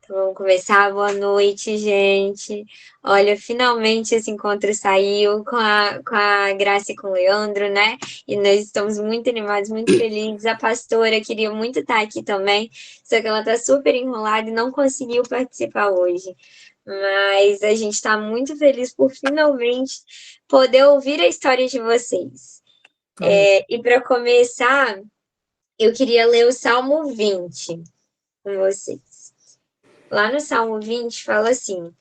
Vamos começar. Boa noite, gente. Olha, finalmente esse encontro saiu com a Graça e com o Leandro, né? E nós estamos muito animados, muito felizes. A pastora queria muito estar aqui também, só que ela está super enrolada e não conseguiu participar hoje. Mas a gente está muito feliz por finalmente poder ouvir a história de vocês. Amém. E para começar, eu queria ler o Salmo 20 com vocês. Lá no Salmo 20 fala assim: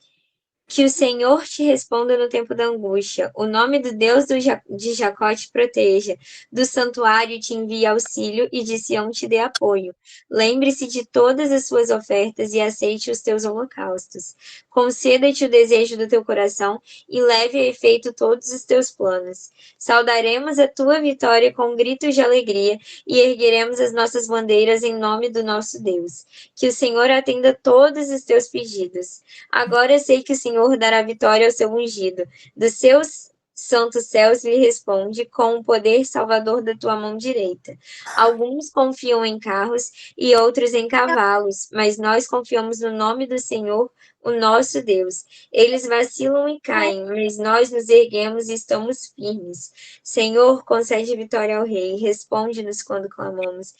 que o Senhor te responda no tempo da angústia. O nome do Deus de Jacó te proteja. Do santuário te envie auxílio e de Sião te dê apoio. Lembre-se de todas as suas ofertas e aceite os teus holocaustos. Conceda-te o desejo do teu coração e leve a efeito todos os teus planos. Saudaremos a tua vitória com gritos de alegria e ergueremos as nossas bandeiras em nome do nosso Deus. Que o Senhor atenda todos os teus pedidos. Agora sei que o Senhor dará vitória ao seu ungido. Dos seus santos céus lhe responde com o poder salvador da tua mão direita. Alguns confiam em carros e outros em cavalos, mas nós confiamos no nome do Senhor, o nosso Deus. Eles vacilam e caem, mas nós nos erguemos e estamos firmes. Senhor, concede vitória ao rei, responde-nos quando clamamos.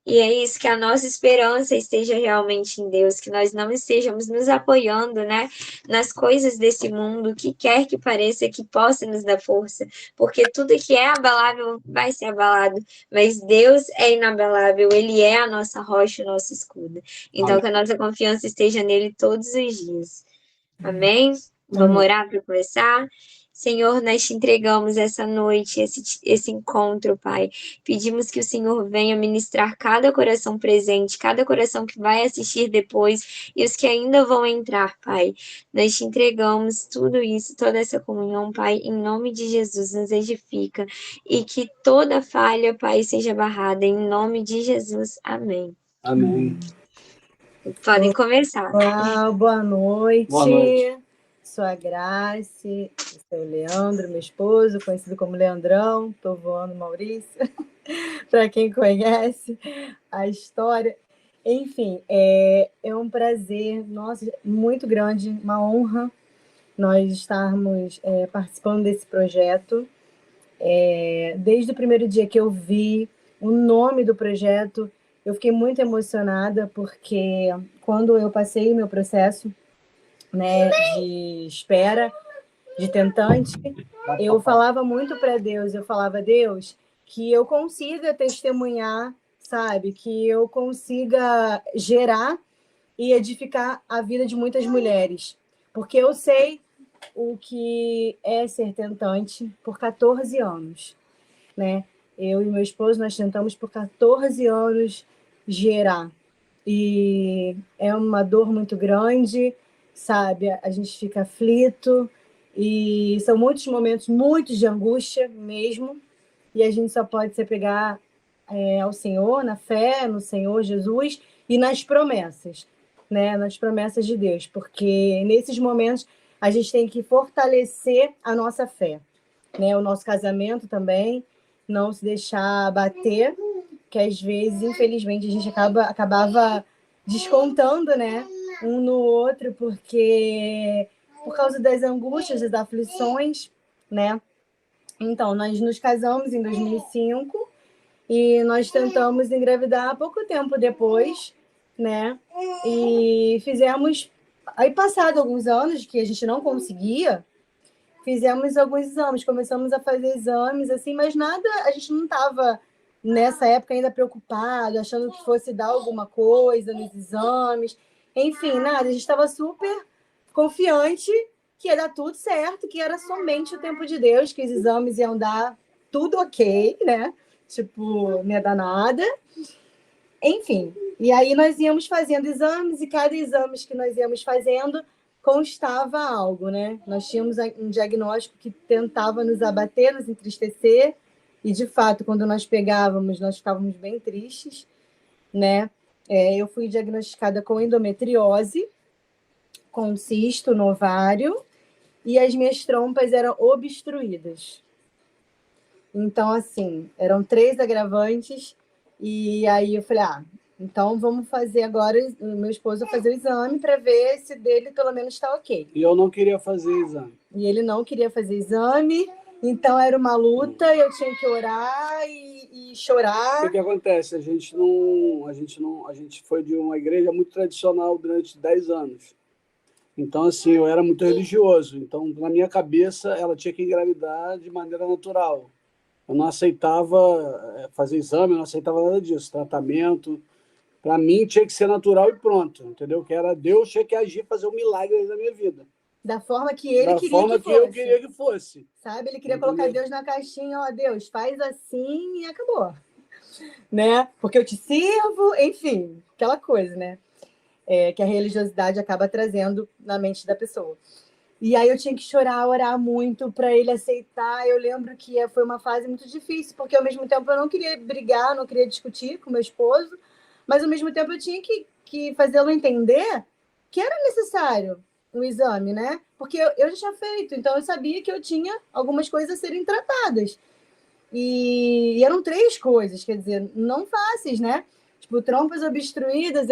E é isso, que a nossa esperança esteja realmente em Deus, que nós não estejamos nos apoiando, né, nas coisas desse mundo, o que quer que pareça que possa nos dar força, porque tudo que é abalável vai ser abalado, mas Deus é inabalável, Ele é a nossa rocha, o nosso escudo. Então, Amém. que a nossa confiança esteja nele todos os dias. Amém? Vamos Amém. orar para começar? Senhor, nós te entregamos essa noite, esse encontro, Pai. Pedimos que o Senhor venha ministrar cada coração presente, cada coração que vai assistir depois e os que ainda vão entrar, Pai. Nós te entregamos tudo isso, toda essa comunhão, Pai, em nome de Jesus, nos edifica. E que toda falha, Pai, seja barrada, em nome de Jesus. Amém. Amém. Podem começar. Olá, boa noite. Boa noite. Sou a Grace, sou o Leandro, meu esposo, conhecido como Leandrão, tô voando Maurício, para quem conhece a história. Enfim, é um prazer, nossa, muito grande, uma honra nós estarmos participando desse projeto. Desde o primeiro dia que eu vi o nome do projeto, eu fiquei muito emocionada, porque quando eu passei o meu processo, né, de espera, de tentante, eu falava muito para Deus, eu falava: Deus, que eu consiga testemunhar, sabe, que eu consiga gerar e edificar a vida de muitas mulheres, porque eu sei o que é ser tentante por 14 anos, né? Eu e meu esposo, nós tentamos por 14 anos gerar, e é uma dor muito grande, sabe? A gente fica aflito, e são muitos momentos, muitos de angústia mesmo, e a gente só pode se apegar ao Senhor, na fé, no Senhor Jesus e nas promessas, né? Nas promessas de Deus, porque nesses momentos a gente tem que fortalecer a nossa fé, né? O nosso casamento também, não se deixar bater, que às vezes, infelizmente, a gente acabava descontando, né, um no outro, porque por causa das angústias, das aflições, né? Então, nós nos casamos em 2005 e nós tentamos engravidar pouco tempo depois, né? E fizemos... Aí, passado alguns anos que a gente não conseguia, fizemos alguns exames, começamos a fazer exames, assim, mas nada, a gente não estava, nessa época, ainda preocupado, achando que fosse dar alguma coisa nos exames. Enfim, nada, a gente estava super confiante que ia dar tudo certo, que era somente o tempo de Deus, que os exames iam dar tudo ok, né? Tipo, não ia dar nada. Enfim, e aí nós íamos fazendo exames, e cada exame que nós íamos fazendo constava algo, né? Nós tínhamos um diagnóstico que tentava nos abater, nos entristecer, e de fato, quando nós pegávamos, nós ficávamos bem tristes, né? Eu fui diagnosticada com endometriose, com cisto no ovário, e as minhas trompas eram obstruídas. Então, assim, eram 3 agravantes, e aí eu falei: Então, vamos fazer agora, o meu esposo vai fazer o exame para ver se dele pelo menos está ok. E eu não queria fazer exame. E ele não queria fazer exame, então era uma luta, eu tinha que orar e chorar. O que acontece? A gente foi de uma igreja muito tradicional durante 10 anos. Então, assim, eu era muito religioso. Então, na minha cabeça, ela tinha que engravidar de maneira natural. Eu não aceitava fazer exame, eu não aceitava nada disso, tratamento. Para mim, tinha que ser natural e pronto, entendeu? Que era Deus tinha que agir, fazer um milagre aí na minha vida. Da forma que ele Da queria forma que que eu fosse. queria que fosse. Sabe? Ele queria Entendeu? colocar Deus na caixinha, ó, Deus, faz assim e acabou. Né? Porque eu te sirvo, enfim, aquela coisa, né? Que a religiosidade acaba trazendo na mente da pessoa. E aí eu tinha que chorar, orar muito para ele aceitar. Eu lembro que foi uma fase muito difícil, porque ao mesmo tempo eu não queria brigar, não queria discutir com meu esposo, mas ao mesmo tempo eu tinha que fazê-lo entender que era necessário um exame, né? Porque eu já tinha feito, então eu sabia que eu tinha algumas coisas a serem tratadas. E eram 3 coisas, quer dizer, não fáceis, né? Tipo, trompas obstruídas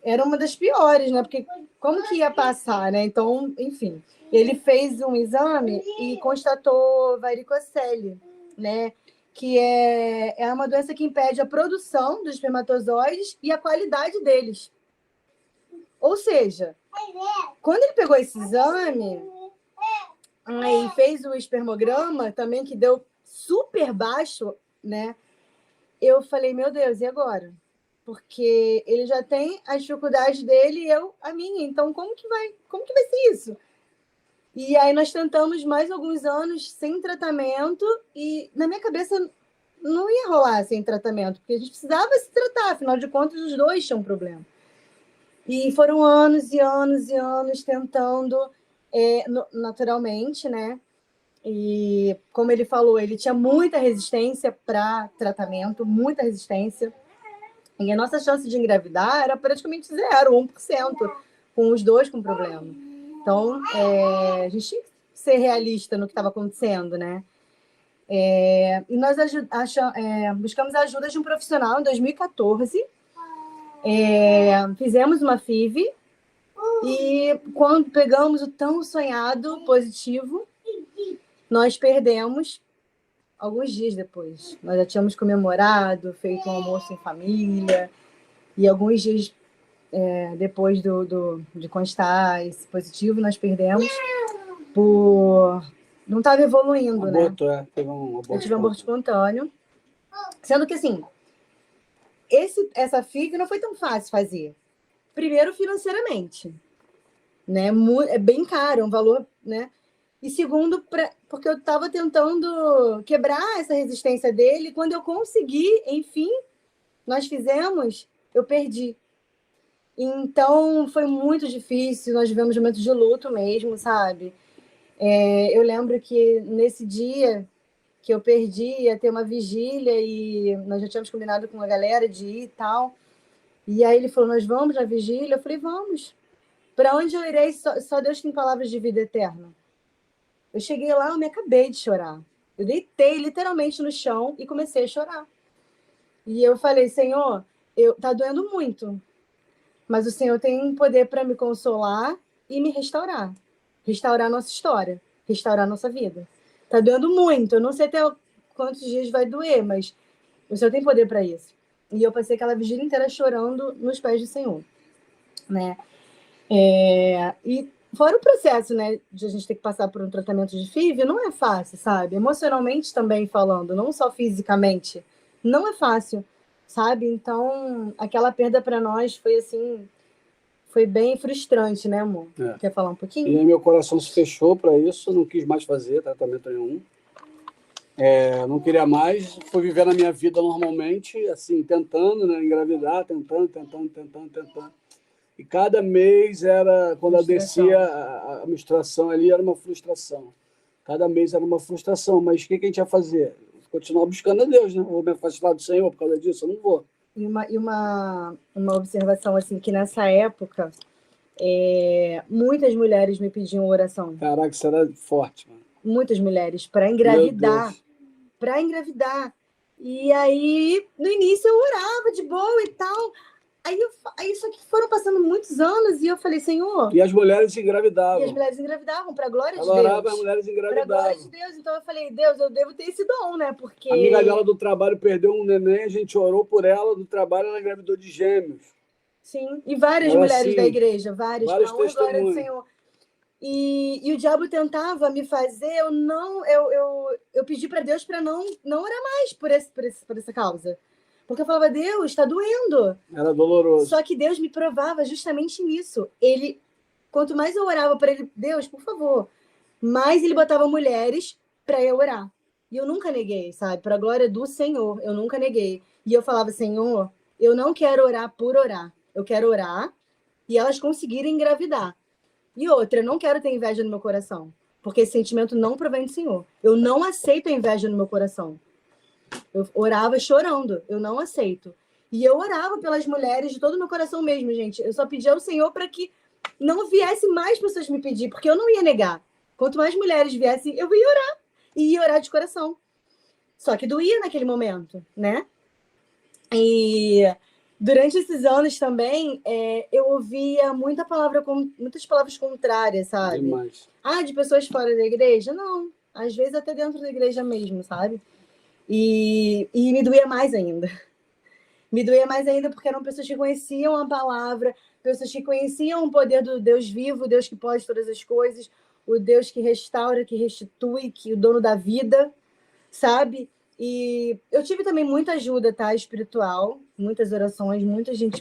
era uma das piores, né? Porque como que ia passar, né? Então, enfim, ele fez um exame e constatou varicocele, né? Que é uma doença que impede a produção dos espermatozoides e a qualidade deles. Ou seja, quando ele pegou esse exame e fez o espermograma também, que deu super baixo, né? Eu falei, meu Deus, e agora? Porque ele já tem as dificuldades dele e eu a minha. Então, como que vai ser isso? E aí nós tentamos mais alguns anos sem tratamento e na minha cabeça não ia rolar sem tratamento, porque a gente precisava se tratar, afinal de contas os dois tinham um problema. E foram anos e anos e anos tentando naturalmente, né? E como ele falou, ele tinha muita resistência para tratamento, muita resistência. E a nossa chance de engravidar era praticamente 0, 1%, com os dois com problema. Então, a gente tinha que ser realista no que estava acontecendo, né? E nós buscamos a ajuda de um profissional em 2014. Fizemos uma FIV e quando pegamos o tão sonhado positivo, nós perdemos alguns dias depois. Nós já tínhamos comemorado, feito um almoço em família, e alguns dias depois de constar esse positivo, nós perdemos por... Não estava evoluindo, Aborto, né? teve um aborto. Eu tive um aborto espontâneo. Sendo que, assim, essa FIV não foi tão fácil fazer. Primeiro, financeiramente. Né? É bem caro, é um valor... né? E segundo, porque eu estava tentando quebrar essa resistência dele. Quando eu consegui, enfim, nós fizemos, eu perdi. Então, foi muito difícil. Nós vivemos momentos de luto mesmo, sabe? Eu lembro que nesse dia que eu perdi, ia ter uma vigília e nós já tínhamos combinado com a galera de ir e tal. E aí ele falou, nós vamos na vigília? Eu falei, vamos. Para onde eu irei? Só Deus tem palavras de vida eterna. Eu cheguei lá, eu me acabei de chorar. Eu deitei literalmente no chão e comecei a chorar. E eu falei, Senhor, tá doendo muito, mas o Senhor tem poder para me consolar e me restaurar. Restaurar nossa história, restaurar nossa vida. Tá doendo muito, eu não sei até quantos dias vai doer, mas o Senhor tem poder para isso. E eu passei aquela vigília inteira chorando nos pés do Senhor, né? E fora o processo, né, de a gente ter que passar por um tratamento de FIV, não é fácil, sabe? Emocionalmente também falando, não só fisicamente, não é fácil, sabe? Então, aquela perda para nós foi assim, foi bem frustrante, né, amor? Quer falar um pouquinho? E aí meu coração se fechou para isso, não quis mais fazer tratamento nenhum. Não queria mais, fui viver a minha vida normalmente, assim, tentando, né, engravidar, tentando. E cada mês era, quando eu descia a menstruação ali, era uma frustração. Cada mês era uma frustração, mas o que a gente ia fazer? Continuar buscando a Deus, né? Vou me afastar do Senhor por causa disso? Eu não vou. E uma observação, assim, que nessa época, muitas mulheres me pediam oração. Caraca, isso era forte, mano. Muitas mulheres, para engravidar. Para engravidar. E aí, no início, eu orava de boa e tal. Aí só que foram passando muitos anos e eu falei, Senhor... E as mulheres E as engravidavam. mulheres engravidavam, para a glória de Ela orava, Deus. as mulheres Para a glória de engravidavam. Deus. Então eu falei, Deus, eu devo ter esse dom, né? Porque... A amiga dela do trabalho perdeu um neném, a gente orou por ela, do trabalho ela engravidou de gêmeos. Sim, e várias Ela, mulheres da assim, igreja, várias, para vários a honra e glória do testemunhos. Senhor. E o diabo tentava me fazer, eu pedi para Deus para não orar mais por essa causa. Porque eu falava, Deus, está doendo. Era doloroso. Só que Deus me provava justamente nisso. Quanto mais eu orava para ele, Deus, por favor, mais ele botava mulheres para eu orar. E eu nunca neguei, sabe? Para a glória do Senhor, eu nunca neguei. E eu falava, Senhor, eu não quero orar por orar. Eu quero orar e elas conseguirem engravidar. E outra, eu não quero ter inveja no meu coração, porque esse sentimento não provém do Senhor. Eu não aceito a inveja no meu coração. Eu orava chorando, eu não aceito. E eu orava pelas mulheres de todo o meu coração mesmo, gente. Eu só pedia ao Senhor para que não viesse mais pessoas me pedir, porque eu não ia negar. Quanto mais mulheres viessem, eu ia orar. E ia orar de coração. Só que doía naquele momento, né? E durante esses anos também, eu ouvia muitas palavras contrárias, sabe? Demais. De pessoas fora da igreja? Não. Às vezes até dentro da igreja mesmo, sabe? E me doía mais ainda. Me doía mais ainda porque eram pessoas que conheciam a palavra, pessoas que conheciam o poder do Deus vivo, o Deus que pode todas as coisas, o Deus que restaura, que restitui, que o dono da vida, sabe? E eu tive também muita ajuda, tá? Espiritual, muitas orações, muita gente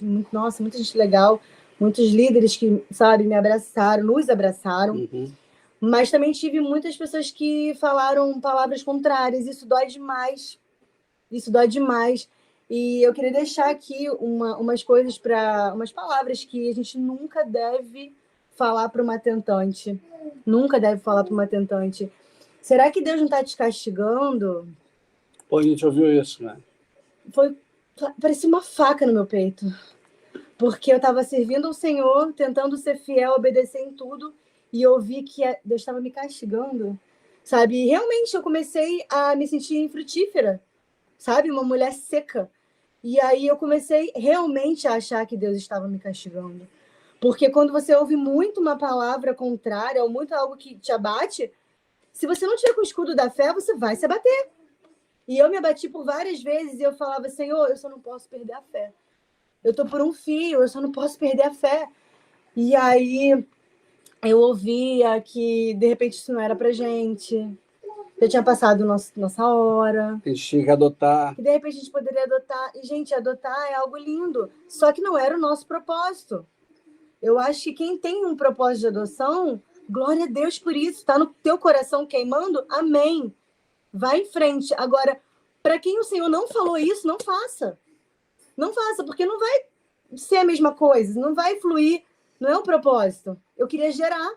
legal, muitos líderes que, sabe, me abraçaram, nos abraçaram. Uhum. Mas também tive muitas pessoas que falaram palavras contrárias. Isso dói demais. Isso dói demais. E eu queria deixar aqui umas palavras que a gente nunca deve falar para uma tentante. Nunca deve falar para uma tentante. Será que Deus não está te castigando? Pô, a gente ouviu isso, né? Parecia uma faca no meu peito. Porque eu estava servindo ao Senhor, tentando ser fiel, obedecer em tudo, e eu vi que Deus estava me castigando, sabe? E realmente eu comecei a me sentir infrutífera, sabe? Uma mulher seca. E aí eu comecei realmente a achar que Deus estava me castigando. Porque quando você ouve muito uma palavra contrária, ou muito algo que te abate, se você não tiver com o escudo da fé, você vai se abater. E eu me abati por várias vezes e eu falava, Senhor, eu só não posso perder a fé. Eu estou por um fio, eu só não posso perder a fé. E aí eu ouvia que, de repente, isso não era pra gente. Já tinha passado nossa hora. A gente tinha que adotar. Que, de repente, a gente poderia adotar. E, gente, adotar é algo lindo. Só que não era o nosso propósito. Eu acho que quem tem um propósito de adoção, glória a Deus por isso. Está no teu coração queimando? Amém. Vai em frente. Agora, para quem o Senhor não falou isso, não faça. Não faça, porque não vai ser a mesma coisa, não vai fluir, não é o propósito. Eu queria gerar,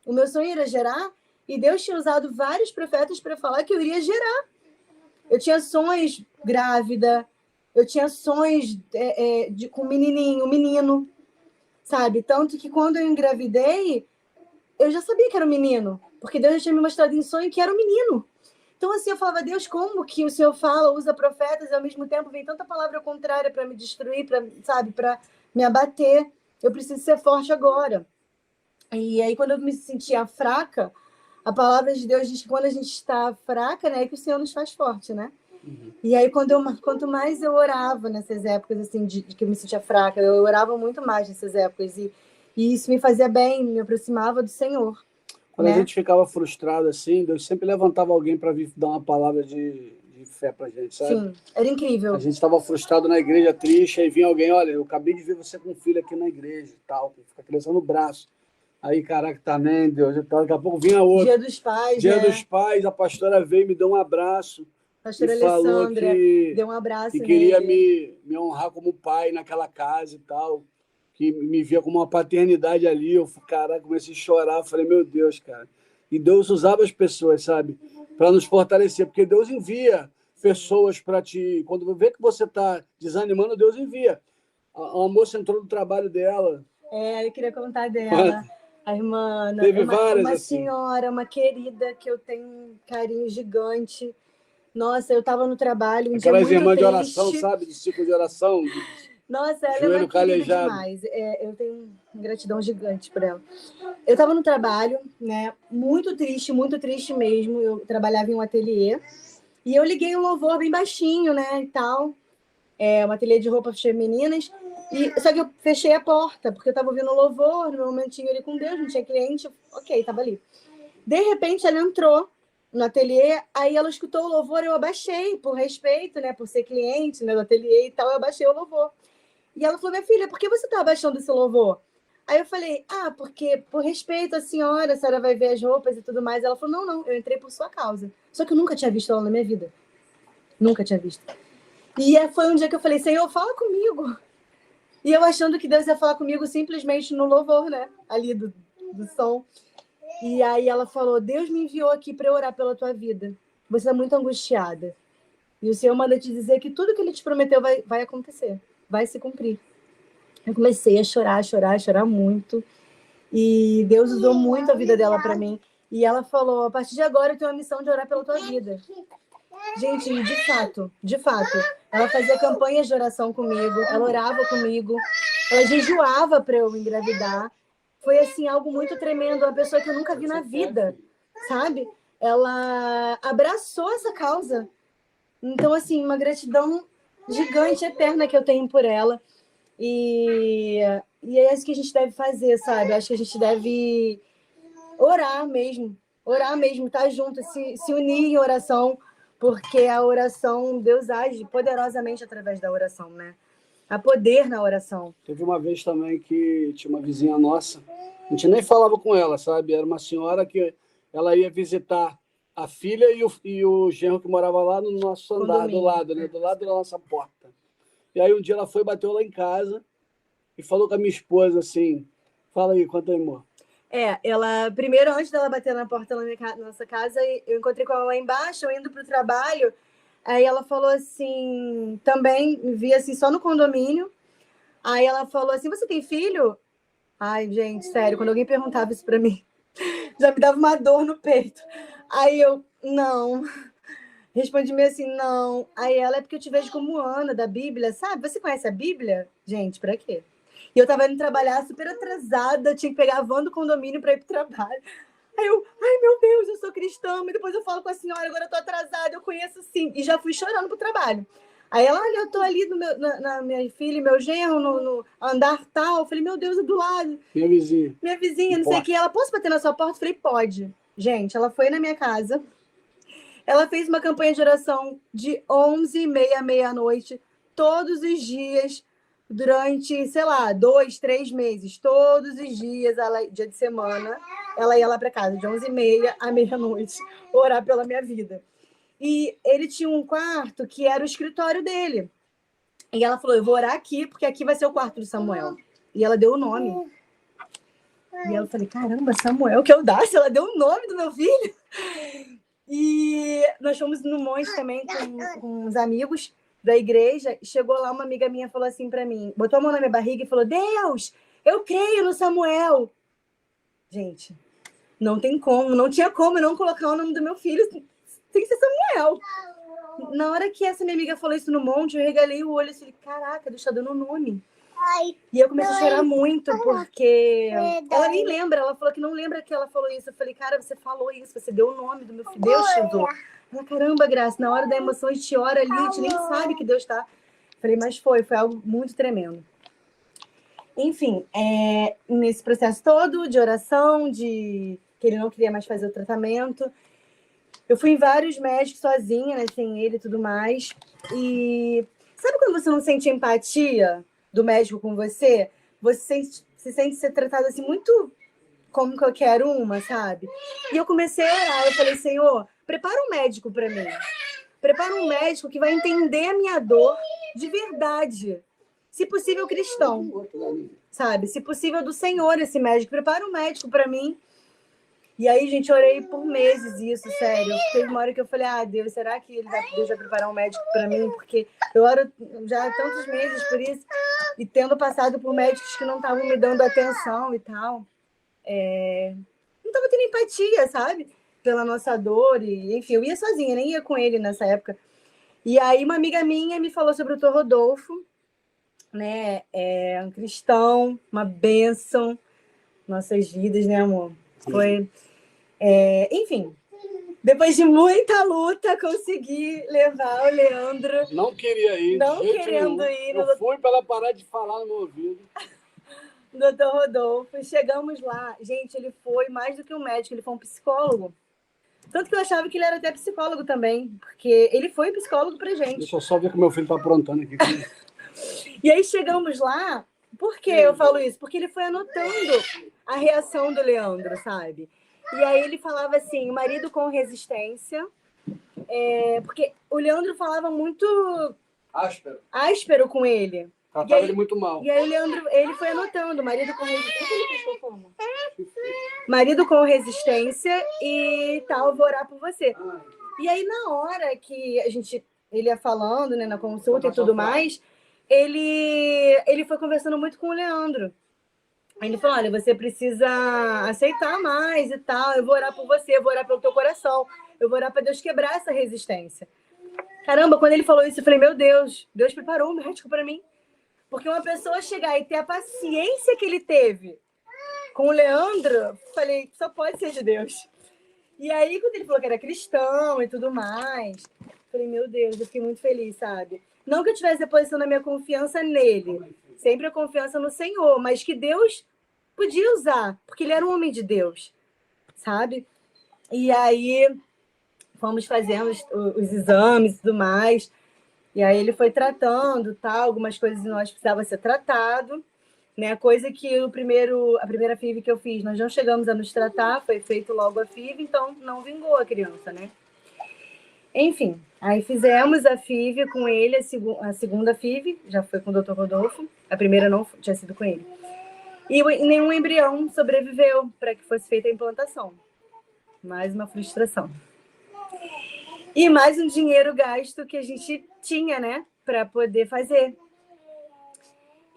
o meu sonho era gerar, e Deus tinha usado vários profetas para falar que eu iria gerar. Eu tinha sonhos grávida, eu tinha sonhos com um menino, sabe? Tanto que quando eu engravidei, eu já sabia que era um menino, porque Deus já tinha me mostrado em sonho que era um menino. Então, assim, eu falava, Deus, como que o Senhor fala, usa profetas, e ao mesmo tempo vem tanta palavra contrária para me destruir, para me abater. Eu preciso ser forte agora. E aí, quando eu me sentia fraca, a palavra de Deus diz que quando a gente está fraca, né, é que o Senhor nos faz forte, né? Uhum. E aí, quanto mais eu orava nessas épocas, assim, de que eu me sentia fraca, eu orava muito mais nessas épocas. E isso me fazia bem, me aproximava do Senhor. Quando a gente ficava frustrado assim, Deus sempre levantava alguém para vir dar uma palavra de fé pra gente, sabe? Sim, era incrível. A gente estava frustrado na igreja, triste, aí vinha alguém, olha, eu acabei de ver você com um filho aqui na igreja e tal, fica crescendo o braço. Aí, caraca, também, Deus, e tal. Daqui a pouco vinha outro. Dia dos Pais, Dia dos Pais, a pastora veio e me deu um abraço. Pastora e falou Alessandra que, deu um abraço que queria nele. me honrar como pai naquela casa e tal. Que me via como uma paternidade ali. Eu, caraca, comecei a chorar. Falei, meu Deus, cara. E Deus usava as pessoas, sabe? Para nos fortalecer. Porque Deus envia pessoas para te... Quando vê que você está desanimando, Deus envia. A moça entrou no trabalho dela. Eu queria contar dela. A irmã... Teve várias, uma assim. senhora, uma querida, que eu tenho um carinho gigante. Nossa, eu estava no trabalho, um dia Aquelas muito irmãs de triste. oração, sabe? De ciclo de oração. Nossa, ela é Joelho uma querida calejado. demais. Eu tenho gratidão gigante por ela. Eu estava no trabalho, né? Muito triste mesmo. Eu trabalhava em um ateliê. E eu liguei um louvor bem baixinho, né? E tal. Um ateliê de roupas femininas. Só que eu fechei a porta, porque eu estava ouvindo o louvor, no meu momentinho ali com Deus, não tinha cliente. Ok, estava ali. De repente, ela entrou no ateliê, aí ela escutou o louvor, eu abaixei, por respeito, né? Por ser cliente, né, do ateliê e tal, eu abaixei o louvor. E ela falou, minha filha, por que você está abaixando esse louvor? Aí eu falei, porque por respeito à senhora, a senhora vai ver as roupas e tudo mais. Ela falou, não, eu entrei por sua causa. Só que eu nunca tinha visto ela na minha vida. Nunca tinha visto. E foi um dia que eu falei, Senhor, fala comigo. E eu achando que Deus ia falar comigo simplesmente no louvor, né? Ali do som. E aí ela falou, Deus me enviou aqui para orar pela tua vida. Você é muito angustiada. E o Senhor manda te dizer que tudo que Ele te prometeu vai acontecer. Vai se cumprir. Eu comecei a chorar muito. E Deus usou muito a vida dela para mim. E ela falou, a partir de agora eu tenho a missão de orar pela tua vida. Gente, de fato, ela fazia campanhas de oração comigo, ela orava comigo, ela jejuava para eu engravidar. Foi, assim, algo muito tremendo, uma pessoa que eu nunca vi na vida, sabe? Ela abraçou essa causa. Então, assim, uma gratidão gigante, eterna que eu tenho por ela. E é isso que a gente deve fazer, sabe? Acho que a gente deve orar mesmo, estar junto, se unir em oração, porque a oração, Deus age poderosamente através da oração, né? Há poder na oração. Teve uma vez também que tinha uma vizinha nossa, a gente nem falava com ela, sabe? Era uma senhora que ela ia visitar a filha e o genro que morava lá no nosso andar, do lado, né? Do lado da nossa porta. E aí um dia ela foi, bateu lá em casa e falou com a minha esposa assim, fala aí, conta aí, amor. Ela, primeiro, antes dela bater na porta na nossa casa, eu encontrei com ela lá embaixo, eu indo para o trabalho, aí ela falou assim, também me vi assim só no condomínio, aí ela falou assim, você tem filho? Ai, gente, sério, quando alguém perguntava isso para mim, já me dava uma dor no peito. Aí eu, não. Respondi-me assim, não. Aí ela, é porque eu te vejo como Ana, da Bíblia, sabe? Você conhece a Bíblia? Gente, pra quê? E eu tava indo trabalhar super atrasada, tinha que pegar a van do condomínio para ir pro trabalho. Aí eu, ai meu Deus, eu sou cristã, mas depois eu falo com a senhora, agora eu tô atrasada, eu conheço sim. E já fui chorando pro trabalho. Aí ela, olha, eu tô ali na minha filha e meu genro, no andar tal. Eu falei, meu Deus, é do lado. Minha vizinha, não sei o que. Ela, posso bater na sua porta? Eu falei, pode. Gente, ela foi na minha casa. Ela fez uma campanha de oração de 11h30 à meia-noite, todos os dias, durante, sei lá, 2, 3 meses. Todos os dias, dia de semana, ela ia lá para casa, de 11h30 à meia-noite, orar pela minha vida. E ele tinha um quarto que era o escritório dele. E ela falou, eu vou orar aqui, porque aqui vai ser o quarto do Samuel. E ela deu o nome. E eu falei, caramba, Samuel, que audácia, ela deu o nome do meu filho. E nós fomos no monte também com uns amigos da igreja. Chegou lá, uma amiga minha falou assim para mim, botou a mão na minha barriga e falou, Deus, eu creio no Samuel. Gente, não tem como, não tinha como eu não colocar o nome do meu filho, tem que ser Samuel. Na hora que essa minha amiga falou isso no monte, eu regalei o olho e falei, caraca, Deus tá dando o nome. E eu comecei a chorar muito, porque ela nem lembra, ela falou que não lembra que ela falou isso. Eu falei, cara, você falou isso, você deu o nome do meu filho, Deus te usou. Ela, caramba, Graça, na hora da emoção a gente ora ali, a gente nem sabe que Deus tá. Eu falei, mas foi algo muito tremendo. Enfim, nesse processo todo de oração, de que ele não queria mais fazer o tratamento, eu fui em vários médicos sozinha, né, sem ele e tudo mais. E sabe quando você não sente empatia do médico com você? Você se sente ser tratado assim muito como qualquer uma, sabe? E eu comecei a orar, eu falei, Senhor, prepara um médico para mim. Prepara um médico que vai entender a minha dor de verdade. Se possível, cristão, sabe? Se possível, do Senhor esse médico. Prepara um médico para mim. E aí, gente, eu orei por meses isso, sério. Teve uma hora que eu falei, Deus, será que Deus vai preparar um médico para mim? Porque eu oro já há tantos meses por isso. E tendo passado por médicos que não estavam me dando atenção e tal. Não estava tendo empatia, sabe? pela nossa dor, e enfim, eu ia sozinha, nem ia com ele nessa época. E aí uma amiga minha me falou sobre o Dr. Rodolfo, né? É um cristão, uma bênção, nossas vidas, né, amor? Foi, enfim, depois de muita luta, consegui levar o Leandro. Não queria ir, Não de jeito querendo nenhum. ir. Eu fui para ela parar de falar no meu ouvido. Dr. Rodolfo, chegamos lá. Gente, ele foi mais do que um médico, ele foi um psicólogo. Tanto que eu achava que ele era até psicólogo também, porque ele foi psicólogo pra gente. Deixa eu só ver que meu filho tá aprontando aqui. E aí chegamos lá, por que eu falo isso? Porque ele foi anotando a reação do Leandro, sabe? E aí ele falava assim, marido com resistência, porque o Leandro falava muito áspero com ele. Tratava ele muito mal. E aí o Leandro, ele foi anotando, marido com resistência. Marido com resistência e tal, vou orar por você. E aí na hora que ele ia falando, né, na consulta e tudo mais, ele foi conversando muito com o Leandro. Aí ele falou, olha, você precisa aceitar mais e tal, eu vou orar por você, eu vou orar pelo teu coração, eu vou orar para Deus quebrar essa resistência. Caramba, quando ele falou isso, eu falei, meu Deus, Deus preparou um médico para mim. Porque uma pessoa chegar e ter a paciência que ele teve com o Leandro, falei, só pode ser de Deus. E aí, quando ele falou que era cristão e tudo mais, falei, meu Deus, eu fiquei muito feliz, sabe? Não que eu tivesse depositando a minha confiança nele, sempre a confiança no Senhor, mas que Deus podia usar, porque ele era um homem de Deus, sabe? E aí, fomos fazendo os exames e tudo mais, e aí ele foi tratando, tal, algumas coisas em nós precisavam ser tratado, né? Coisa que a primeira FIV que eu fiz, nós não chegamos a nos tratar, foi feito logo a FIV, então não vingou a criança, né? Enfim, aí fizemos a FIV com ele, a segunda FIV, já foi com o Dr. Rodolfo, a primeira não tinha sido com ele. E nenhum embrião sobreviveu para que fosse feita a implantação. Mais uma frustração. E mais um dinheiro gasto que a gente tinha, né, para poder fazer.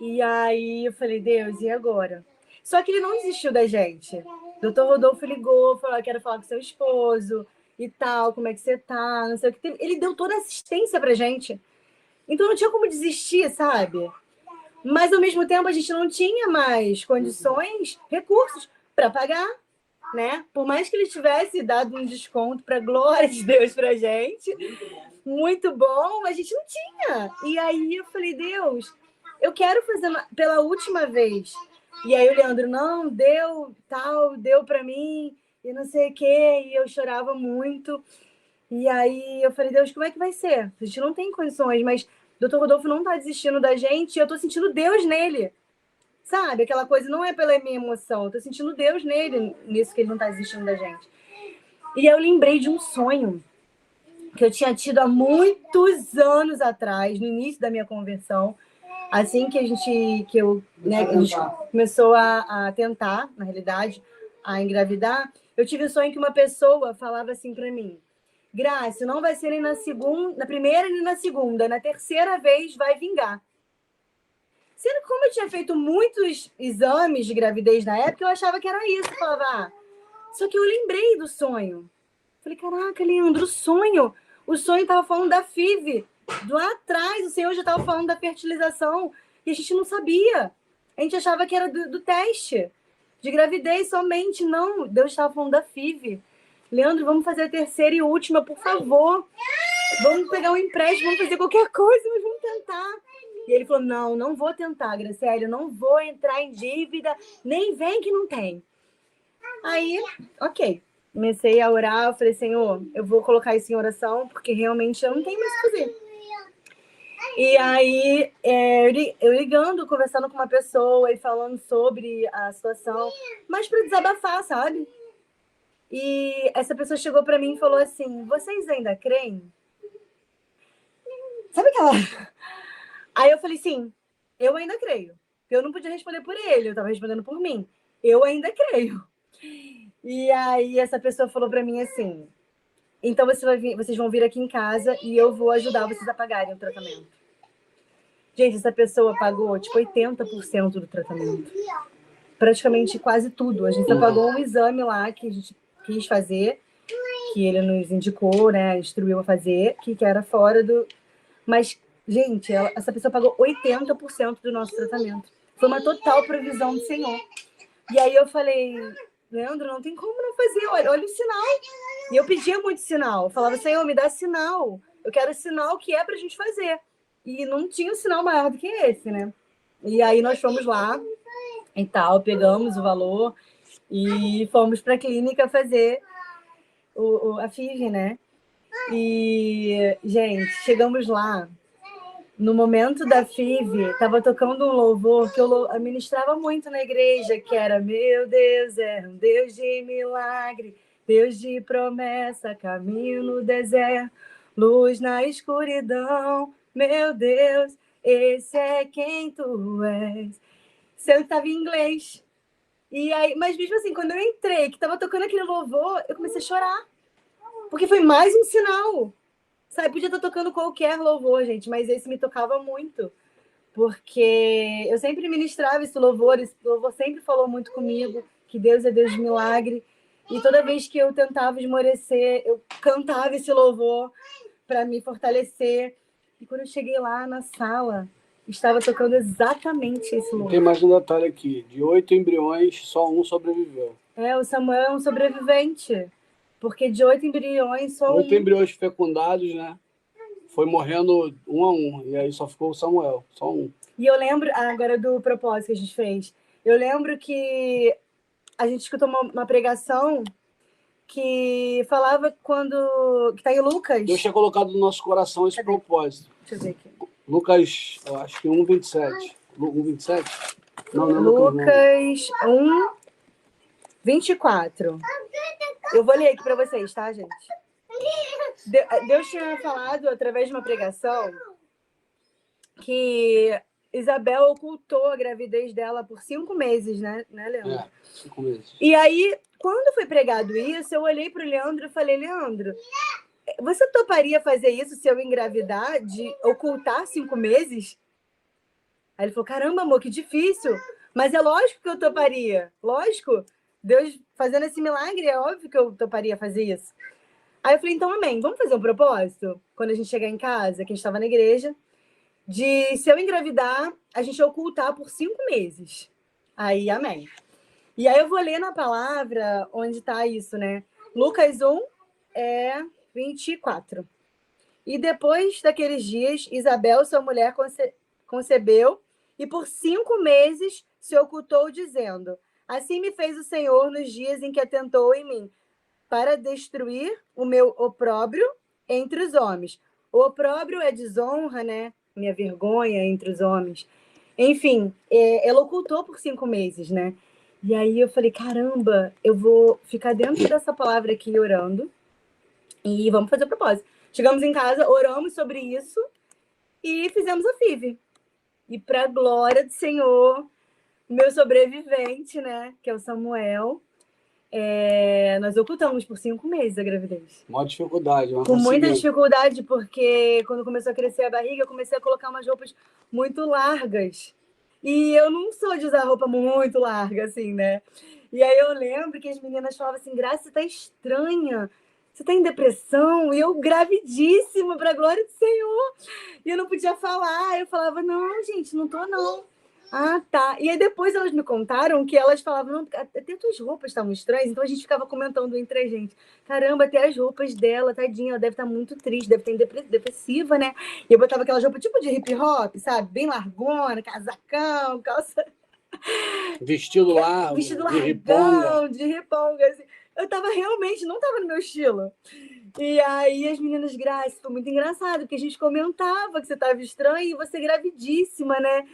E aí eu falei, Deus, e agora? Só que ele não desistiu da gente. O Dr. Rodolfo ligou, falou, quero falar com seu esposo e tal, como é que você tá, não sei o que. Ele deu toda a assistência pra gente. Então não tinha como desistir, sabe? Mas ao mesmo tempo a gente não tinha mais condições, recursos para pagar, né? Por mais que ele tivesse dado um desconto para glória de Deus pra gente, muito bom, mas a gente não tinha. E aí eu falei, Deus, eu quero fazer pela última vez. E aí o Leandro, não, deu, tal, deu para mim, e não sei o quê, e eu chorava muito. E aí eu falei, Deus, como é que vai ser? A gente não tem condições, mas o Dr. Rodolfo não tá desistindo da gente, e eu tô sentindo Deus nele. Sabe? Aquela coisa não é pela minha emoção, eu tô sentindo Deus nele, nisso que ele não tá desistindo da gente. E eu lembrei de um sonho que eu tinha tido há muitos anos atrás, no início da minha conversão, assim que a gente começou a tentar, na realidade, a engravidar, eu tive um sonho que uma pessoa falava assim para mim, Graça, não vai ser nem na primeira nem na segunda, na terceira vez vai vingar. Sendo que como eu tinha feito muitos exames de gravidez na época, eu achava que era isso. Eu falava, só que eu lembrei do sonho. Falei, caraca, Leandro, o sonho estava falando da FIV. Lá atrás, o Senhor já estava falando da fertilização e a gente não sabia. A gente achava que era do teste de gravidez somente. Não, Deus estava falando da FIV. Leandro, vamos fazer a terceira e última, por favor. Vamos pegar um empréstimo, vamos fazer qualquer coisa, mas vamos tentar. E ele falou, não vou tentar, Graciela, eu não vou entrar em dívida, nem vem que não tem. Aí, ok. Comecei a orar, eu falei, Senhor, eu vou colocar isso em oração, porque realmente eu não tenho mais o que fazer. E aí, eu ligando, conversando com uma pessoa e falando sobre a situação, mas para desabafar, sabe? E essa pessoa chegou para mim e falou assim, vocês ainda creem? Sabe aquela... Aí eu falei, sim, eu ainda creio. Eu não podia responder por ele, eu estava respondendo por mim. Eu ainda creio. E aí essa pessoa falou para mim assim, então vocês vão vir aqui em casa e eu vou ajudar vocês a pagarem o tratamento. Gente, essa pessoa pagou tipo 80% do tratamento. Praticamente quase tudo. A gente só pagou um exame lá que a gente quis fazer que ele nos indicou, né, instruiu a fazer, que era fora do... Mas, gente, essa pessoa pagou 80% do nosso tratamento. Foi uma total provisão do Senhor. E aí eu falei, Leandro, não tem como não fazer, olha o sinal. E eu pedia muito sinal. Eu falava, Senhor, me dá sinal. Eu quero o sinal que é pra gente fazer. E não tinha um sinal maior do que esse, né? E aí nós fomos lá e tal, pegamos o valor e fomos para a clínica fazer a FIV, né? E, gente, chegamos lá. No momento da FIV, estava tocando um louvor que eu ministrava muito na igreja, que era meu Deus é um Deus de milagre, Deus de promessa, caminho no deserto, luz na escuridão, meu Deus, esse é quem tu és. Sendo que estava em inglês. E aí, mas mesmo assim, quando eu entrei, que estava tocando aquele louvor, eu comecei a chorar. Porque foi mais um sinal. Sabe, podia estar tocando qualquer louvor, gente, mas esse me tocava muito. Porque eu sempre ministrava esse louvor sempre falou muito comigo, que Deus é Deus de milagre. E toda vez que eu tentava esmorecer, eu cantava esse louvor para me fortalecer. E quando eu cheguei lá na sala, estava tocando exatamente esse louvor. Tem mais um detalhe aqui. De 8 embriões, só um sobreviveu. O Samuel é um sobrevivente. Porque de 8 embriões, só 8 um... embriões fecundados, né? Foi morrendo um a um. E aí só ficou o Samuel, só um. E eu lembro, agora do propósito que a gente fez, eu lembro que a gente escutou uma pregação que falava que está em Lucas. Deus tinha colocado no nosso coração esse propósito. Deixa eu ver aqui. Lucas, eu acho que 1:27. 1:27? Não, Lucas 1:24. Eu vou ler aqui para vocês, tá, gente? Deus tinha falado, através de uma pregação, que Isabel ocultou a gravidez dela por 5 meses, né, Leandro? 5 meses. E aí, quando foi pregado isso, eu olhei para o Leandro e falei, Leandro, você toparia fazer isso se eu engravidar, de ocultar 5 meses? Aí ele falou, caramba, amor, que difícil. Mas é lógico que eu toparia. Lógico. Deus fazendo esse milagre, é óbvio que eu toparia fazer isso. Aí eu falei, então, amém. Vamos fazer um propósito? Quando a gente chegar em casa, que a gente estava na igreja, de se eu engravidar, a gente ocultar por 5 meses. Aí, amém. E aí eu vou ler na palavra onde está isso, né? Lucas 1:24. E depois daqueles dias, Isabel, sua mulher, concebeu e por 5 meses se ocultou, dizendo, assim me fez o Senhor nos dias em que atentou em mim, para destruir o meu opróbrio entre os homens. O opróbrio é desonra, né? Minha vergonha entre os homens. Enfim, ela ocultou por 5 meses, né? E aí eu falei, caramba, eu vou ficar dentro dessa palavra aqui orando e vamos fazer o propósito. Chegamos em casa, oramos sobre isso e fizemos a FIV. E para a glória do Senhor, meu sobrevivente, né, que é o Samuel, nós ocultamos por 5 meses a gravidez. Maior dificuldade. Com muita dificuldade, porque quando começou a crescer a barriga, eu comecei a colocar umas roupas muito largas. E eu não sou de usar roupa muito larga, assim, né? E aí eu lembro que as meninas falavam assim, Graça, você tá estranha, você tá em depressão? E eu gravidíssima, pra glória do Senhor. E eu não podia falar. Eu falava, não, gente, não tô, não. Ah, tá. E aí depois elas me contaram que elas falavam, não, até tuas roupas estavam estranhas, então a gente ficava comentando entre a gente. Caramba, até as roupas dela, tadinha, ela deve estar muito triste, deve estar depressiva, né? E eu botava aquelas roupas tipo de hip hop, sabe? Bem largona, casacão, calça... Vestido largo, de riponga, assim. Eu realmente, não tava no meu estilo. E aí as meninas, Graça, foi muito engraçado, porque a gente comentava que você tava estranha e você gravidíssima, né?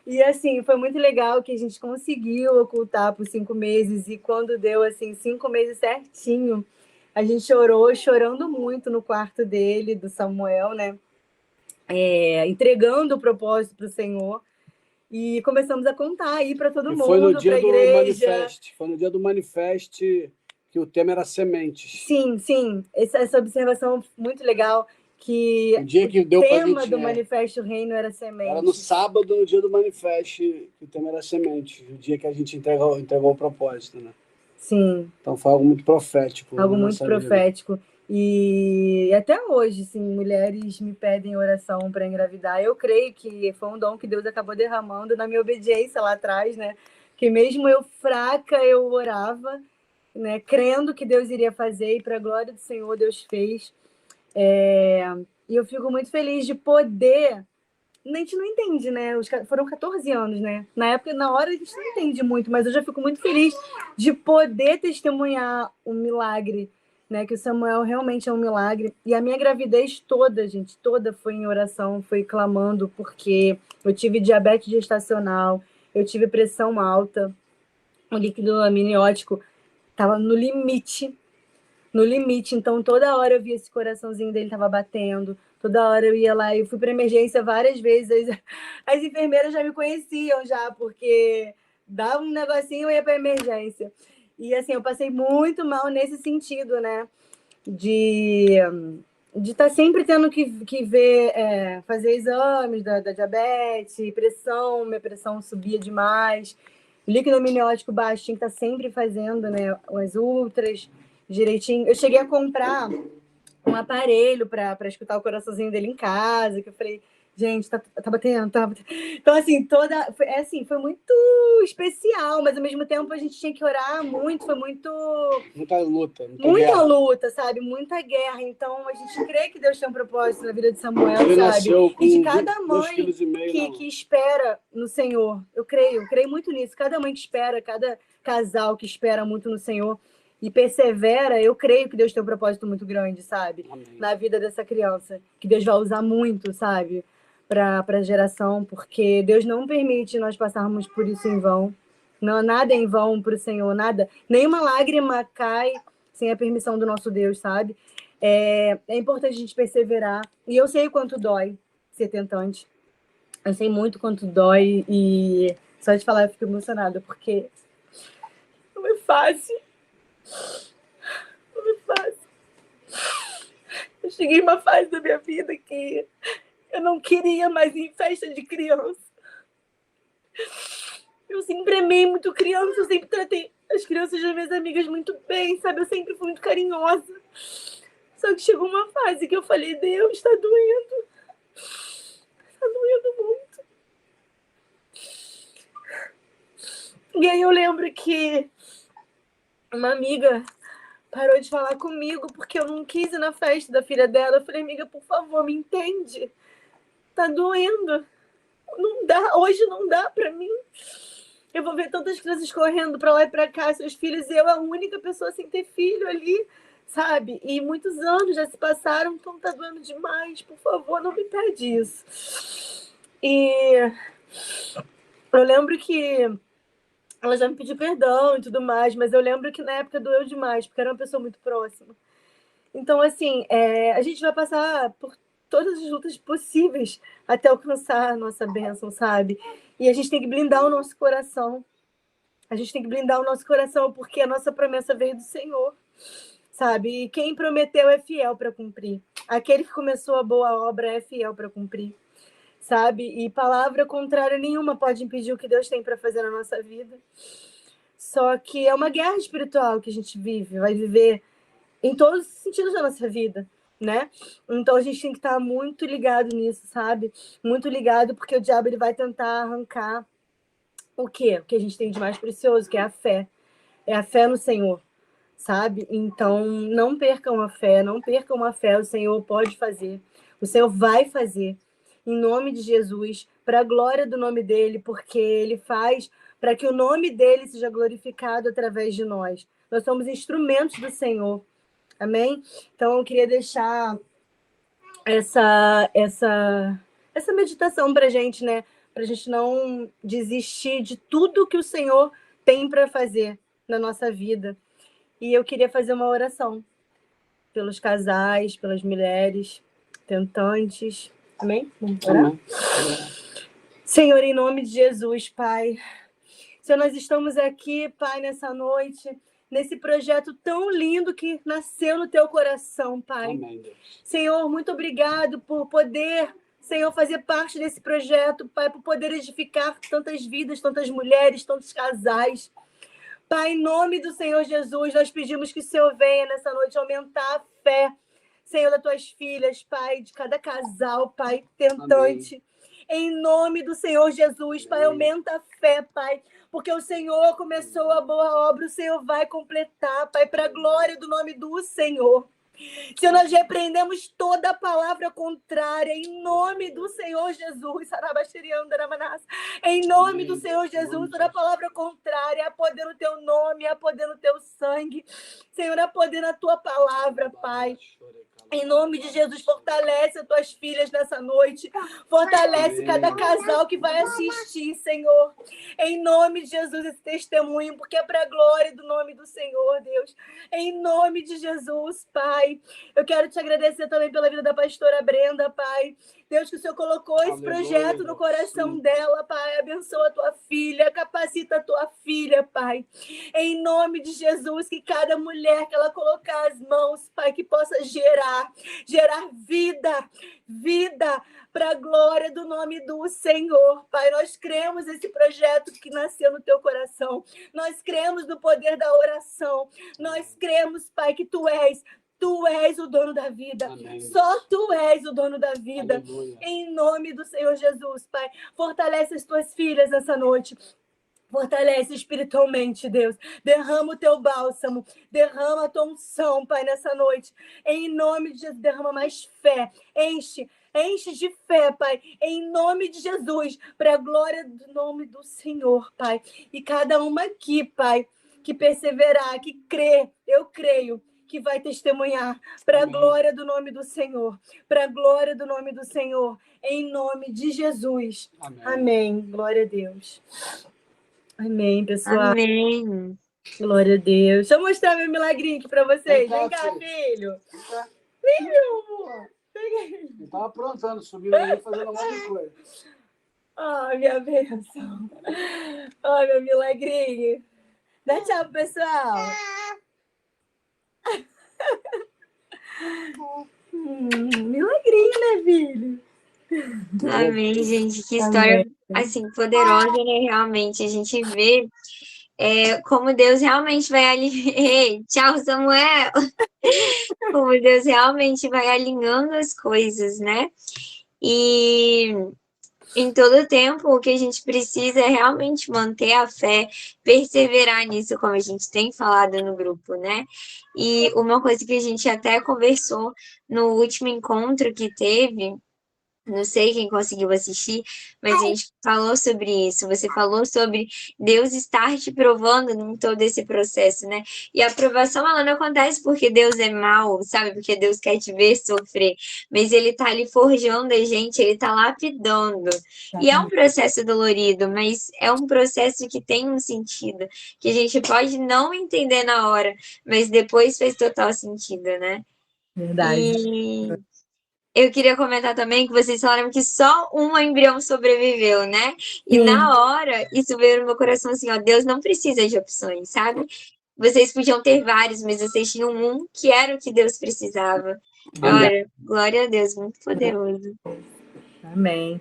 E, assim, foi muito legal que a gente conseguiu ocultar por 5 meses. E quando deu, assim, 5 meses certinho, a gente chorando muito no quarto dele, do Samuel, né? Entregando o propósito para o Senhor. E começamos a contar aí para todo mundo, foi no dia pra do igreja. Manifest. Foi no dia do Manifest que o tema era sementes. Sim, sim. Essa observação muito legal. Que o dia que deu o tema gente, do Manifesto Reino era semente. Era no sábado, no dia do Manifest, que o tema era semente. O dia que a gente entregou o propósito, né? Sim. Então foi algo muito profético. Algo muito profético. Vida. E até hoje, assim, mulheres me pedem oração para engravidar. Eu creio que foi um dom que Deus acabou derramando na minha obediência lá atrás, né? Que mesmo eu fraca, eu orava, né? Crendo que Deus iria fazer, e para a glória do Senhor, Deus fez. E eu fico muito feliz de poder. A gente não entende, né? Foram 14 anos, né? Na época, na hora, a gente não entende muito, mas eu já fico muito feliz de poder testemunhar um milagre, né? Que o Samuel realmente é um milagre. E a minha gravidez toda, gente, toda foi em oração, foi clamando, porque eu tive diabetes gestacional, eu tive pressão alta, o líquido amniótico estava no limite. No limite, então toda hora eu via esse coraçãozinho dele tava batendo, toda hora eu ia lá, eu fui para emergência várias vezes, as enfermeiras já me conheciam já, porque dava um negocinho e eu ia para emergência. E assim, eu passei muito mal nesse sentido, né, de estar sempre tendo que ver, fazer exames da diabetes, pressão, minha pressão subia demais, líquido amniótico baixo, tinha que estar sempre fazendo, né, as ultras, direitinho. Eu cheguei a comprar um aparelho para escutar o coraçãozinho dele em casa, que eu falei, gente, tá batendo, tá batendo. Então, assim, foi muito especial, mas ao mesmo tempo a gente tinha que orar muito, foi muito... Muita luta. Muita luta, sabe? Muita guerra. Então, a gente crê que Deus tem um propósito na vida de Samuel, Ele sabe? nasceu com E de cada 2,5 mãe que espera no Senhor. Eu creio muito nisso. Cada mãe que espera, cada casal que espera muito no Senhor e persevera, eu creio que Deus tem um propósito muito grande, sabe? Amém. Na vida dessa criança. Que Deus vai usar muito, sabe? Para a geração, porque Deus não permite nós passarmos por isso em vão. Não, nada é em vão para o Senhor, nada. Nenhuma lágrima cai sem a permissão do nosso Deus, sabe? É importante a gente perseverar. E eu sei o quanto dói ser tentante. Eu sei muito quanto dói. E só de falar eu fico emocionada, porque não é fácil. Não é fácil. Eu cheguei em uma fase da minha vida que eu não queria mais ir em festa de criança. Eu sempre amei muito criança, eu sempre tratei as crianças das minhas amigas muito bem, sabe? Eu sempre fui muito carinhosa. Só que chegou uma fase que eu falei, Deus, tá doendo. Tá doendo muito. E aí eu lembro que uma amiga parou de falar comigo porque eu não quis ir na festa da filha dela. Eu falei, amiga, por favor, me entende. Tá doendo. Não dá, hoje não dá pra mim. Eu vou ver tantas crianças correndo pra lá e pra cá, seus filhos, e eu a única pessoa sem ter filho ali, sabe? E muitos anos já se passaram, então tá doendo demais. Por favor, não me pede isso. E eu lembro que ela já me pediu perdão e tudo mais, mas eu lembro que na época doeu demais, porque era uma pessoa muito próxima. Então, assim, a gente vai passar por todas as lutas possíveis até alcançar a nossa bênção, sabe? E a gente tem que blindar o nosso coração. A gente tem que blindar o nosso coração, porque a nossa promessa veio do Senhor, sabe? E quem prometeu é fiel para cumprir. Aquele que começou a boa obra é fiel para cumprir, sabe? E palavra contrária nenhuma pode impedir o que Deus tem para fazer na nossa vida. Só que é uma guerra espiritual que a gente vive, vai viver em todos os sentidos da nossa vida, né? Então a gente tem que estar muito ligado nisso, sabe? Muito ligado, porque o diabo ele vai tentar arrancar o quê? O que a gente tem de mais precioso, que é a fé. É a fé no Senhor, sabe? Então não percam a fé, não percam a fé. O Senhor pode fazer, o Senhor vai fazer, em nome de Jesus, para a glória do nome dele, porque ele faz para que o nome dele seja glorificado através de nós. Nós somos instrumentos do Senhor. Amém? Então, eu queria deixar essa meditação para a gente, né? Para a gente não desistir de tudo que o Senhor tem para fazer na nossa vida. E eu queria fazer uma oração pelos casais, pelas mulheres tentantes. Amém? Vamos orar? Amém. Senhor, em nome de Jesus, Pai. Senhor, nós estamos aqui, Pai, nessa noite, nesse projeto tão lindo que nasceu no teu coração, Pai. Amém, Deus. Senhor, muito obrigado por poder, Senhor, fazer parte desse projeto, Pai, por poder edificar tantas vidas, tantas mulheres, tantos casais. Pai, em nome do Senhor Jesus, nós pedimos que o Senhor venha nessa noite aumentar a fé Senhor, das tuas filhas, Pai, de cada casal, Pai, tentante. Em nome do Senhor Jesus, Pai, aumenta a fé, Pai, porque o Senhor começou a boa obra, o Senhor vai completar, Pai, para a glória do nome do Senhor. Senhor, nós repreendemos toda palavra contrária em nome do Senhor Jesus. Em nome do Senhor Jesus, toda palavra contrária, a poder no teu nome, a poder no teu sangue. Senhor, a poder na tua palavra, Pai. Em nome de Jesus, fortalece as tuas filhas nessa noite. Fortalece cada casal que vai assistir, Senhor. Em nome de Jesus, esse testemunho, porque é para a glória do nome do Senhor, Deus. Em nome de Jesus, Pai. Eu quero te agradecer também pela vida da pastora Brenda, Pai. Deus, que o Senhor colocou esse projeto no coração dela, Pai. Abençoa a tua filha, capacita a tua filha, Pai. Em nome de Jesus, que cada mulher que ela colocar as mãos, Pai, que possa gerar vida para a glória do nome do Senhor. Pai, nós cremos nesse projeto que nasceu no teu coração. Nós cremos no poder da oração. Nós cremos, Pai, que Tu és o dono da vida. Amém. Só Tu és o dono da vida. Aleluia. Em nome do Senhor Jesus, Pai. Fortalece as Tuas filhas nessa noite. Fortalece espiritualmente, Deus. Derrama o teu bálsamo. Derrama a tua unção, Pai, nessa noite. Em nome de Jesus, derrama mais fé. Enche de fé, Pai. Em nome de Jesus. Para a glória do nome do Senhor, Pai. E cada uma aqui, Pai, que perseverar, que crê, eu creio, que vai testemunhar para a glória do nome do Senhor. Para a glória do nome do Senhor. Em nome de Jesus. Amém. Amém. Glória a Deus. Amém, pessoal. Amém. Glória a Deus. Deixa eu mostrar meu milagrinho aqui para vocês. Vem cá, filho. Vem, meu amor. Eu estava aprontando, subindo aí, fazendo um monte de coisa. Ai, minha bênção. Ai, meu milagrinho. Dá tchau pro pessoal. Milagrinho, né, filho? Amém, gente. Que história, assim, poderosa, né? Realmente, a gente vê como Deus realmente vai alinhar. Tchau, Samuel! Como Deus realmente vai alinhando as coisas, né? E em todo tempo, o que a gente precisa é realmente manter a fé, perseverar nisso, como a gente tem falado no grupo, né? E uma coisa que a gente até conversou no último encontro que teve, não sei quem conseguiu assistir, mas a gente falou sobre isso. Você falou sobre Deus estar te provando em todo esse processo, né? E a aprovação, ela não acontece porque Deus é mau, sabe? Porque Deus quer te ver sofrer. Mas Ele tá ali forjando a gente, Ele tá lapidando. E é um processo dolorido, mas é um processo que tem um sentido, que a gente pode não entender na hora, mas depois fez total sentido, né? Verdade. E eu queria comentar também que vocês falaram que só um embrião sobreviveu, né? E na hora, isso veio no meu coração assim, ó, Deus não precisa de opções, sabe? Vocês podiam ter vários, mas vocês tinham um que era o que Deus precisava. Olha, glória a Deus, muito poderoso. Amém.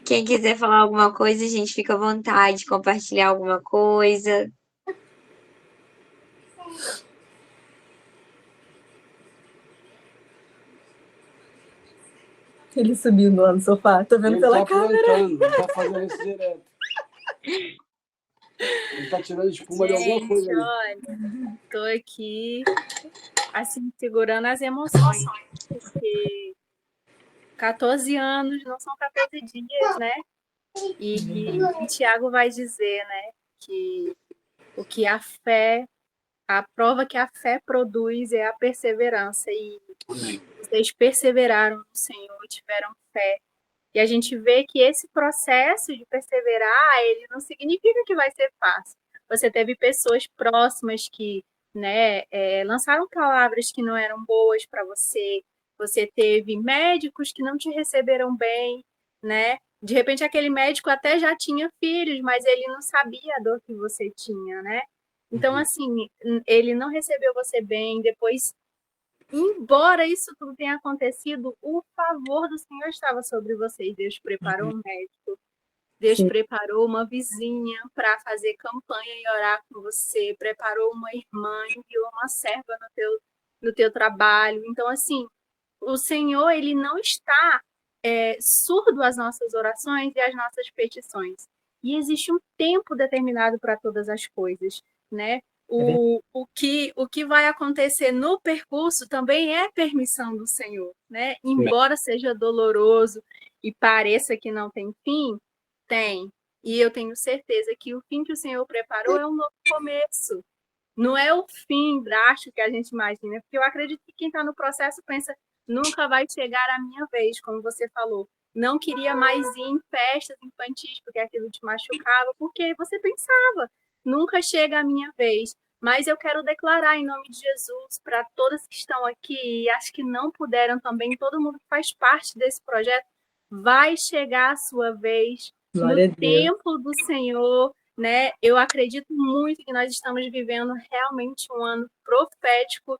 Quem quiser falar alguma coisa, gente, fica à vontade, compartilhar alguma coisa. Ele subindo lá no sofá. Tô vendo Ele pela tá câmera. aprontando, ele tá fazendo isso direto. Ele tá tirando espuma de alguma coisa aí. Olha, tô aqui, assim, segurando as emoções, porque 14 anos não são 14 dias, né? E Tiago vai dizer, né, que o que a prova que a fé produz é a perseverança. E vocês perseveraram no Senhor, tiveram fé. E a gente vê que esse processo de perseverar, ele não significa que vai ser fácil. Você teve pessoas próximas que, né, lançaram palavras que não eram boas para você. Você teve médicos que não te receberam bem, né? De repente aquele médico até já tinha filhos, mas ele não sabia a dor que você tinha, né? Então, assim, ele não recebeu você bem. Depois, embora isso tudo tenha acontecido, o favor do Senhor estava sobre vocês. Deus preparou um médico, Deus preparou uma vizinha para fazer campanha e orar com você, preparou uma irmã, enviou uma serva no teu trabalho. Então, assim, o Senhor, ele não está surdo às nossas orações e às nossas petições. E existe um tempo determinado para todas as coisas, né? O que vai acontecer no percurso também é permissão do Senhor, né? Embora seja doloroso e pareça que não tem fim, tem. E eu tenho certeza que o fim que o Senhor preparou é um novo começo. Não é o fim drástico que a gente imagina, porque eu acredito que quem está no processo pensa, nunca vai chegar a minha vez, como você falou. Não queria mais ir em festas infantis, porque aquilo te machucava, porque você pensava, nunca chega a minha vez. Mas eu quero declarar em nome de Jesus para todas que estão aqui e as que não puderam também, todo mundo que faz parte desse projeto, vai chegar a sua vez no tempo do Senhor, né? Eu acredito muito que nós estamos vivendo realmente um ano profético.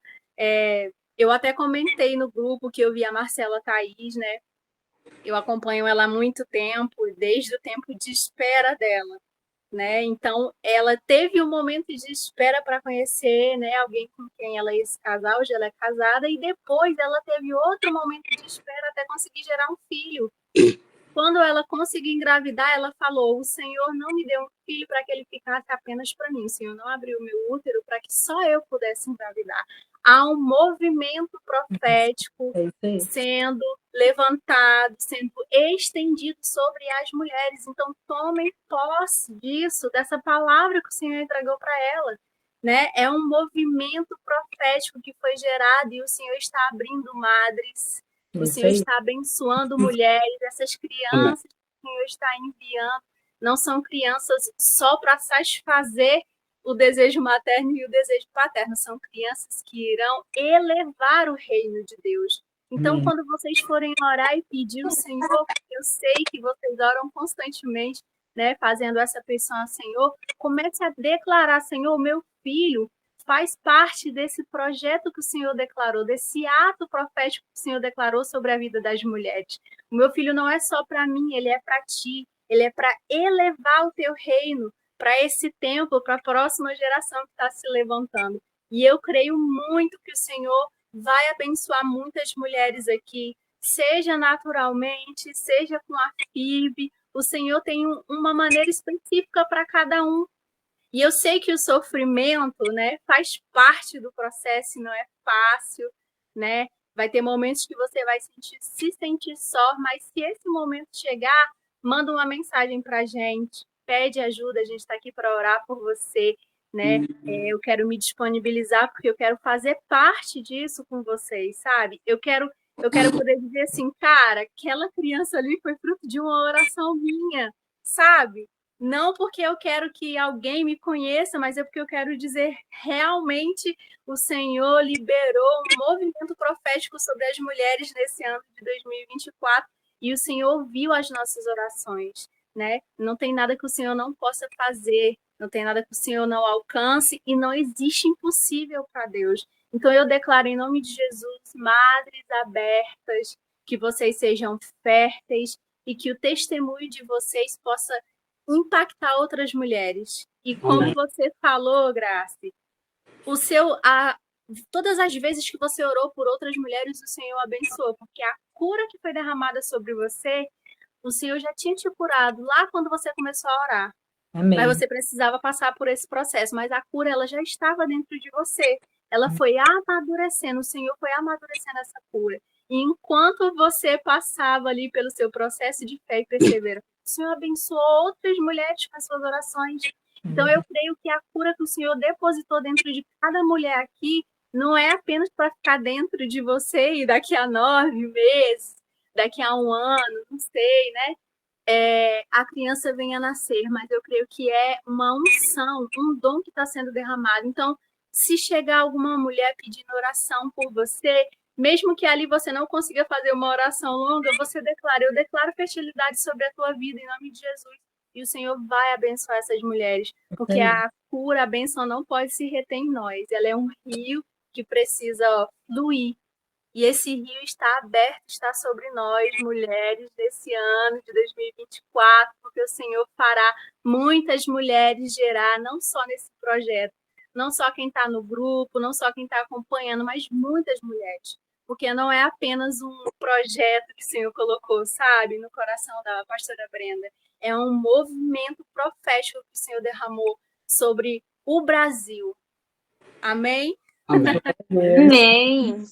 Eu até comentei no grupo que eu vi a Marcela Thaís, né? Eu acompanho ela há muito tempo, desde o tempo de espera dela, né? Então, ela teve um momento de espera para conhecer, né, alguém com quem ela ia se casar, hoje ela é casada, e depois ela teve outro momento de espera até conseguir gerar um filho. Quando ela conseguiu engravidar, ela falou: o Senhor não me deu um filho para que ele ficasse apenas para mim. O Senhor não abriu o meu útero para que só eu pudesse engravidar. Há um movimento profético sendo levantado, sendo estendido sobre as mulheres. Então, tomem posse disso, dessa palavra que o Senhor entregou para ela. Né? É um movimento profético que foi gerado e o Senhor está abrindo madres. O Senhor está abençoando mulheres, essas crianças que o Senhor está enviando. Não são crianças só para satisfazer o desejo materno e o desejo paterno. São crianças que irão elevar o reino de Deus. Então, quando vocês forem orar e pedir o Senhor, eu sei que vocês oram constantemente, né, fazendo essa petição ao Senhor, comece a declarar: Senhor, meu filho faz parte desse projeto que o Senhor declarou, desse ato profético que o Senhor declarou sobre a vida das mulheres. O meu filho não é só para mim, ele é para ti, ele é para elevar o teu reino, para esse tempo, para a próxima geração que está se levantando. E eu creio muito que o Senhor vai abençoar muitas mulheres aqui, seja naturalmente, seja com a FIB. O Senhor tem uma maneira específica para cada um. E eu sei que o sofrimento, né, faz parte do processo, não é fácil, né? Vai ter momentos que você vai se sentir só, mas se esse momento chegar, manda uma mensagem para a gente, pede ajuda, a gente está aqui para orar por você, né? Eu quero me disponibilizar porque eu quero fazer parte disso com vocês, sabe? Eu quero poder dizer assim, cara, aquela criança ali foi fruto de uma oração minha, sabe? Não porque eu quero que alguém me conheça, mas é porque eu quero dizer, realmente o Senhor liberou um movimento profético sobre as mulheres nesse ano de 2024 e o Senhor ouviu as nossas orações, né? Não tem nada que o Senhor não possa fazer, não tem nada que o Senhor não alcance e não existe impossível para Deus. Então eu declaro em nome de Jesus, madres abertas, que vocês sejam férteis e que o testemunho de vocês possa impactar outras mulheres. E como você falou, Grace, todas as vezes que você orou por outras mulheres, o Senhor abençoou, porque a cura que foi derramada sobre você, o Senhor já tinha te curado lá quando você começou a orar. Amém. Mas você precisava passar por esse processo, mas a cura ela já estava dentro de você. Ela foi amadurecendo, o Senhor foi amadurecendo essa cura. E enquanto você passava ali pelo seu processo de fé e perseverança, o Senhor abençoou outras mulheres com as suas orações. Então, eu creio que a cura que o Senhor depositou dentro de cada mulher aqui não é apenas para ficar dentro de você e daqui a 9 meses, daqui a 1 ano, não sei, né? A criança venha a nascer, mas eu creio que é uma unção, um dom que está sendo derramado. Então, se chegar alguma mulher pedindo oração por você, mesmo que ali você não consiga fazer uma oração longa, você declara: eu declaro fertilidade sobre a tua vida em nome de Jesus. E o Senhor vai abençoar essas mulheres, porque a cura, a bênção não pode se reter em nós. Ela é um rio que precisa fluir. E esse rio está aberto, está sobre nós, mulheres, desse ano de 2024, porque o Senhor fará muitas mulheres gerar, não só nesse projeto, não só quem está no grupo, não só quem está acompanhando, mas muitas mulheres. Porque não é apenas um projeto que o Senhor colocou, sabe, no coração da pastora Brenda. É um movimento profético que o Senhor derramou sobre o Brasil. Amém? Amém. Amém.